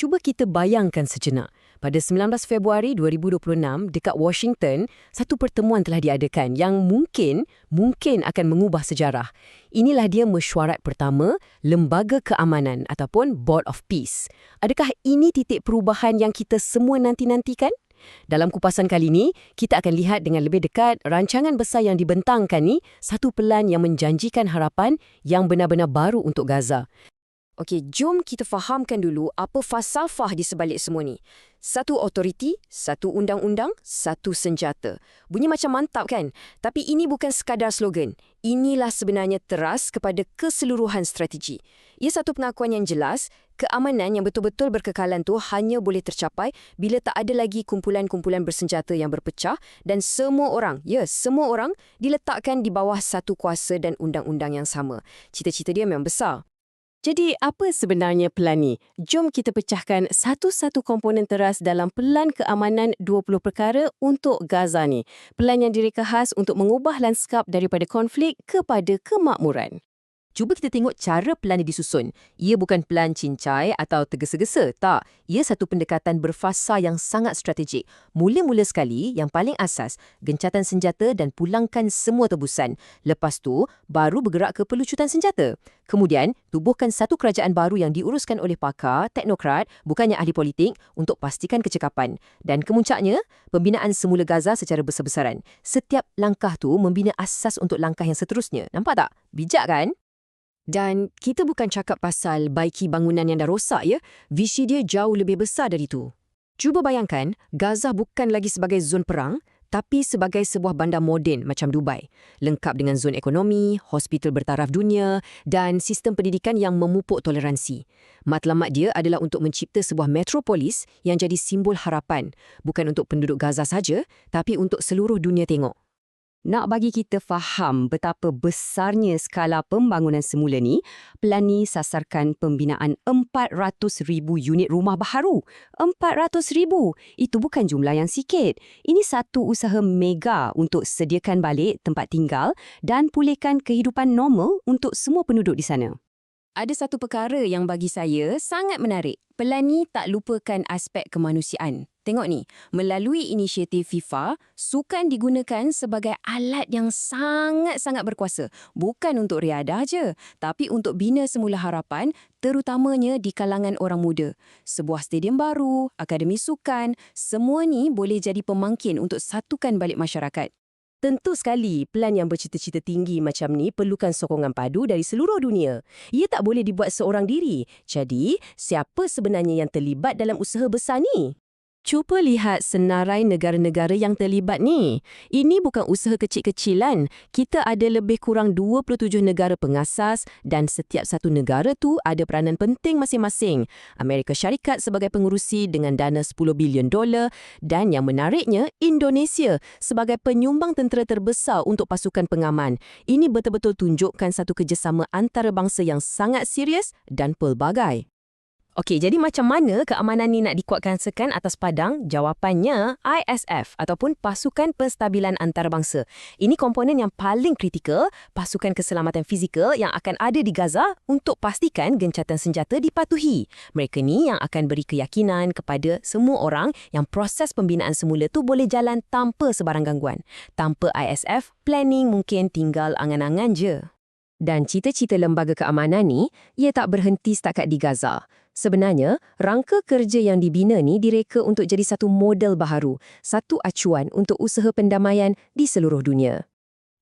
cuba kita bayangkan sejenak. Pada 19 Februari 2026, dekat Washington, satu pertemuan telah diadakan yang mungkin akan mengubah sejarah. Inilah dia mesyuarat pertama Lembaga Keamanan ataupun Board of Peace. Adakah ini titik perubahan yang kita semua nanti-nantikan? Dalam kupasan kali ini, kita akan lihat dengan lebih dekat rancangan besar yang dibentangkan ni, satu pelan yang menjanjikan harapan yang benar-benar baru untuk Gaza. Okey, jom kita fahamkan dulu apa falsafah di sebalik semua ni. Satu autoriti, satu undang-undang, satu senjata. Bunyi macam mantap kan? Tapi ini bukan sekadar slogan. Inilah sebenarnya teras kepada keseluruhan strategi. Ia satu pengakuan yang jelas, keamanan yang betul-betul berkekalan tu hanya boleh tercapai bila tak ada lagi kumpulan-kumpulan bersenjata yang berpecah dan semua orang diletakkan di bawah satu kuasa dan undang-undang yang sama. Cita-cita dia memang besar. Jadi, apa sebenarnya pelan ni? Jom kita pecahkan satu-satu komponen teras dalam Pelan Keamanan 20 Perkara untuk Gaza ni. Pelan yang direka khas untuk mengubah lanskap daripada konflik kepada kemakmuran. Cuba kita tengok cara pelan ini disusun. Ia bukan pelan cincai atau tergesa-gesa, tak. Ia satu pendekatan berfasa yang sangat strategik. Mula-mula sekali, yang paling asas, gencatan senjata dan pulangkan semua tebusan. Lepas tu, baru bergerak ke pelucutan senjata. Kemudian, tubuhkan satu kerajaan baru yang diuruskan oleh pakar, teknokrat, bukannya ahli politik, untuk pastikan kecekapan. Dan kemuncaknya, pembinaan semula Gaza secara besar-besaran. Setiap langkah tu membina asas untuk langkah yang seterusnya. Nampak tak? Bijak kan? Dan kita bukan cakap pasal baiki bangunan yang dah rosak ya. Visi dia jauh lebih besar dari itu. Cuba bayangkan, Gaza bukan lagi sebagai zon perang, tapi sebagai sebuah bandar moden macam Dubai. Lengkap dengan zon ekonomi, hospital bertaraf dunia dan sistem pendidikan yang memupuk toleransi. Matlamat dia adalah untuk mencipta sebuah metropolis yang jadi simbol harapan. Bukan untuk penduduk Gaza saja, tapi untuk seluruh dunia tengok. Nak bagi kita faham betapa besarnya skala pembangunan semula ni, pelan ni sasarkan pembinaan 400,000 unit rumah baharu. 400,000! Itu bukan jumlah yang sikit. Ini satu usaha mega untuk sediakan balik tempat tinggal dan pulihkan kehidupan normal untuk semua penduduk di sana. Ada satu perkara yang bagi saya sangat menarik. Pelan ni tak lupakan aspek kemanusiaan. Tengok ni, melalui inisiatif FIFA, sukan digunakan sebagai alat yang sangat-sangat berkuasa. Bukan untuk riadah je, tapi untuk bina semula harapan, terutamanya di kalangan orang muda. Sebuah stadium baru, akademi sukan, semua ni boleh jadi pemangkin untuk satukan balik masyarakat. Tentu sekali, pelan yang bercita-cita tinggi macam ni perlukan sokongan padu dari seluruh dunia. Ia tak boleh dibuat seorang diri. Jadi, siapa sebenarnya yang terlibat dalam usaha besar ni? Cuba lihat senarai negara-negara yang terlibat ni. Ini bukan usaha kecil-kecilan. Kita ada lebih kurang 27 negara pengasas dan setiap satu negara tu ada peranan penting masing-masing. Amerika Syarikat sebagai pengurusi dengan dana $10 bilion dan yang menariknya Indonesia sebagai penyumbang tentera terbesar untuk pasukan pengaman. Ini betul-betul tunjukkan satu kerjasama antarabangsa yang sangat serius dan pelbagai. Okey, jadi macam mana keamanan ni nak dikuatkan atas padang? Jawapannya ISF ataupun Pasukan Penstabilan Antarabangsa. Ini komponen yang paling kritikal, pasukan keselamatan fizikal yang akan ada di Gaza untuk pastikan gencatan senjata dipatuhi. Mereka ni yang akan beri keyakinan kepada semua orang yang proses pembinaan semula tu boleh jalan tanpa sebarang gangguan. Tanpa ISF, planning mungkin tinggal angan-angan je. Dan cita-cita lembaga keamanan ni, ia tak berhenti setakat di Gaza. Sebenarnya, rangka kerja yang dibina ni direka untuk jadi satu model baharu, satu acuan untuk usaha pendamaian di seluruh dunia.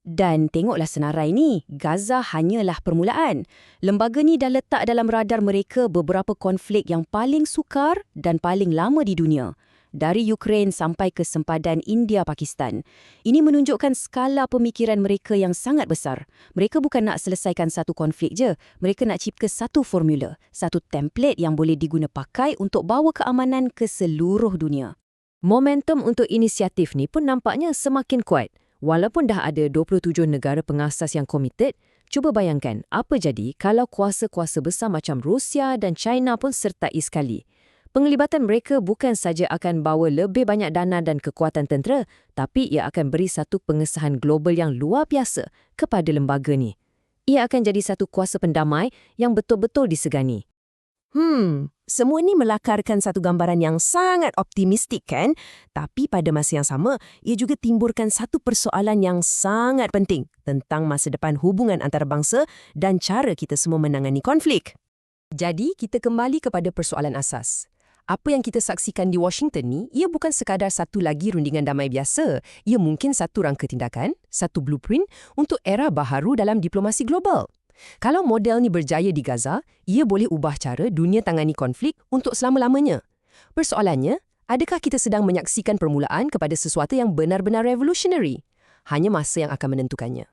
Dan tengoklah senarai ni, Gaza hanyalah permulaan. Lembaga ni dah letak dalam radar mereka beberapa konflik yang paling sukar dan paling lama di dunia. Dari Ukraine sampai ke sempadan India-Pakistan. Ini menunjukkan skala pemikiran mereka yang sangat besar. Mereka bukan nak selesaikan satu konflik je. Mereka nak cipta satu formula, satu template yang boleh diguna pakai untuk bawa keamanan ke seluruh dunia. Momentum untuk inisiatif ni pun nampaknya semakin kuat. Walaupun dah ada 27 negara pengasas yang komited, cuba bayangkan apa jadi kalau kuasa-kuasa besar macam Rusia dan China pun sertai sekali. Penglibatan mereka bukan saja akan bawa lebih banyak dana dan kekuatan tentera, tapi ia akan beri satu pengesahan global yang luar biasa kepada lembaga ni. Ia akan jadi satu kuasa pendamai yang betul-betul disegani. Semua ni melakarkan satu gambaran yang sangat optimistik kan? Tapi pada masa yang sama, ia juga timbulkan satu persoalan yang sangat penting tentang masa depan hubungan antarabangsa dan cara kita semua menangani konflik. Jadi, kita kembali kepada persoalan asas. Apa yang kita saksikan di Washington ni, ia bukan sekadar satu lagi rundingan damai biasa. Ia mungkin satu rangka tindakan, satu blueprint untuk era baharu dalam diplomasi global. Kalau model ni berjaya di Gaza, ia boleh ubah cara dunia tangani konflik untuk selama-lamanya. Persoalannya, adakah kita sedang menyaksikan permulaan kepada sesuatu yang benar-benar revolutionary? Hanya masa yang akan menentukannya.